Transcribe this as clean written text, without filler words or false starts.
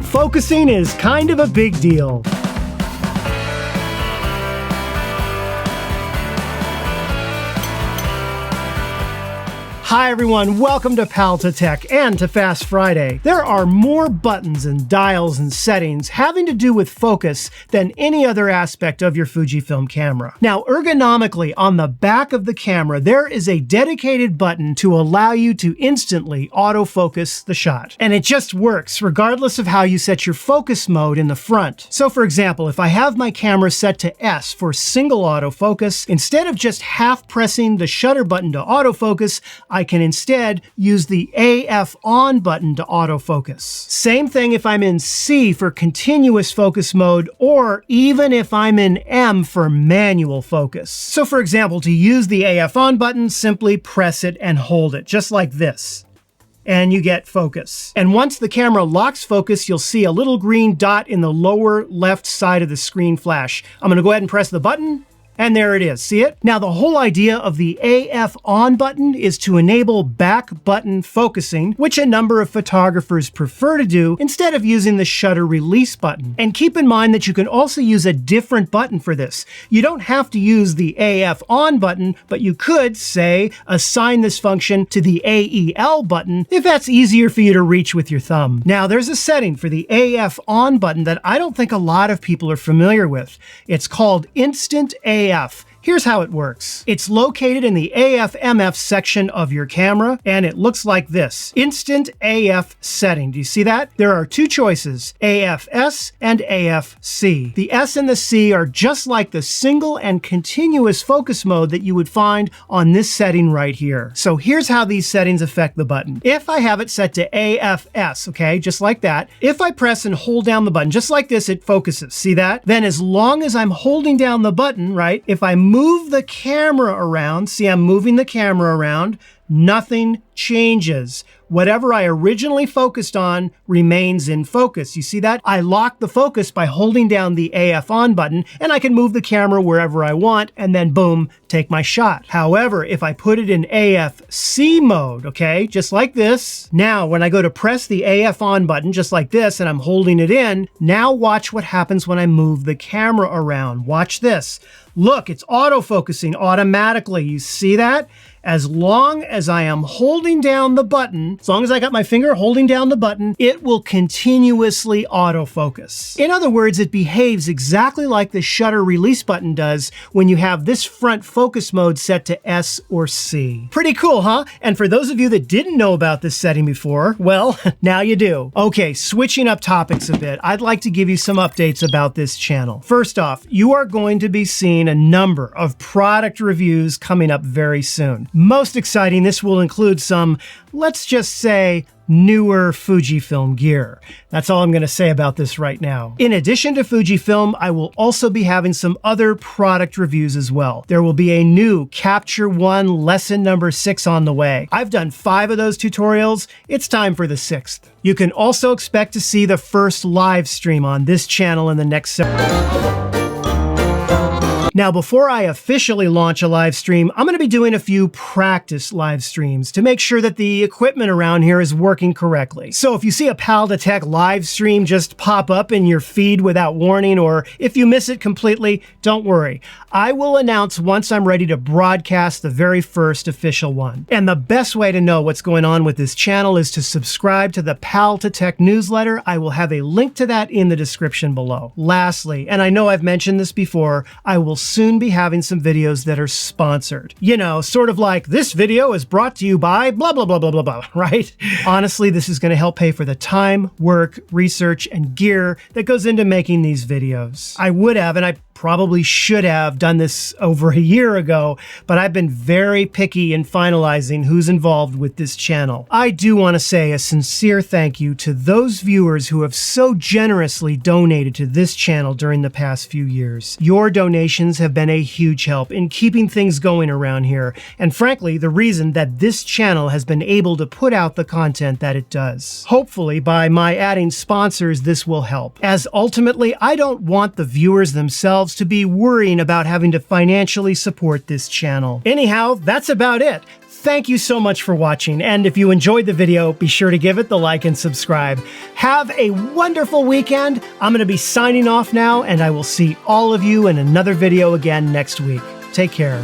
Focusing is kind of a big deal. Hi everyone, welcome to Pal to Tech and to Fast Friday. There are more buttons and dials and settings having to do with focus than any other aspect of your Fujifilm camera. Now, ergonomically, on the back of the camera, there is a dedicated button to allow you to instantly autofocus the shot. And it just works regardless of how you set your focus mode in the front. So for example, if I have my camera set to S for single autofocus, instead of just half pressing the shutter button to autofocus, I can instead use the AF on button to autofocus. Same thing if I'm in C for continuous focus mode, or even if I'm in M for manual focus. So for example, to use the AF on button, simply press it and hold it, just like this. And you get focus. And once the camera locks focus, you'll see a little green dot in the lower left side of the screen flash. I'm gonna go ahead and press the button. And there it is, see it? Now the whole idea of the AF on button is to enable back button focusing, which a number of photographers prefer to do instead of using the shutter release button. And keep in mind that you can also use a different button for this. You don't have to use the AF on button, but you could, say, assign this function to the AEL button if that's easier for you to reach with your thumb. Now there's a setting for the AF on button that I don't think a lot of people are familiar with. It's called Instant AF. Here's how it works. It's located in the AF/MF section of your camera, and it looks like this. Instant AF setting. Do you see that? There are two choices, AFS and AFC. The S and the C are just like the single and continuous focus mode that you would find on this setting right here. So here's how these settings affect the button. If I have it set to AFS, okay, just like that, if I press and hold down the button, just like this, it focuses. See that? Then as long as I'm holding down the button, right, if I move the camera around, see I'm moving the camera around, nothing changes. Whatever I originally focused on remains in focus. You see that? I lock the focus by holding down the AF on button, and I can move the camera wherever I want, and then boom, take my shot. However, if I put it in AFC mode, okay, just like this, now when I go to press the AF on button, just like this, and I'm holding it in, now watch what happens when I move the camera around. Watch this. Look, it's autofocusing automatically. You see that? As long as I am holding down the button, as long as I got my finger holding down the button, it will continuously autofocus. In other words, it behaves exactly like the shutter release button does when you have this front focus mode set to S or C. Pretty cool, huh? And for those of you that didn't know about this setting before, well, now you do. Okay, switching up topics a bit, I'd like to give you some updates about this channel. First off, you are going to be seeing a number of product reviews coming up very soon. Most exciting, this will include some, let's just say, newer Fujifilm gear. That's all I'm going to say about this right now. In addition to Fujifilm, I will also be having some other product reviews as well. There will be a new Capture One lesson number 6 on the way. I've done 5 of those tutorials. It's time for the 6th. You can also expect to see the first live stream on this channel in the next several. Now, before I officially launch a live stream, I'm going to be doing a few practice live streams to make sure that the equipment around here is working correctly. So if you see a Pal to Tech live stream just pop up in your feed without warning, or if you miss it completely, don't worry. I will announce once I'm ready to broadcast the very first official one. And the best way to know what's going on with this channel is to subscribe to the Pal to Tech newsletter. I will have a link to that in the description below. Lastly, and I know I've mentioned this before, I will soon be having some videos that are sponsored. You know, sort of like, this video is brought to you by blah, blah, blah, blah, blah, blah, right? Honestly, this is going to help pay for the time, work, research, and gear that goes into making these videos. I would have, and I probably should have done this over a year ago, but I've been very picky in finalizing who's involved with this channel. I do want to say a sincere thank you to those viewers who have so generously donated to this channel during the past few years. Your donations have been a huge help in keeping things going around here, and frankly, the reason that this channel has been able to put out the content that it does. Hopefully, by my adding sponsors, this will help, as ultimately, I don't want the viewers themselves yourselves to be worrying about having to financially support this channel. Anyhow, that's about it. Thank you so much for watching, and if you enjoyed the video, be sure to give it the like and subscribe. Have a wonderful weekend. I'm going to be signing off now, and I will see all of you in another video again next week. Take care.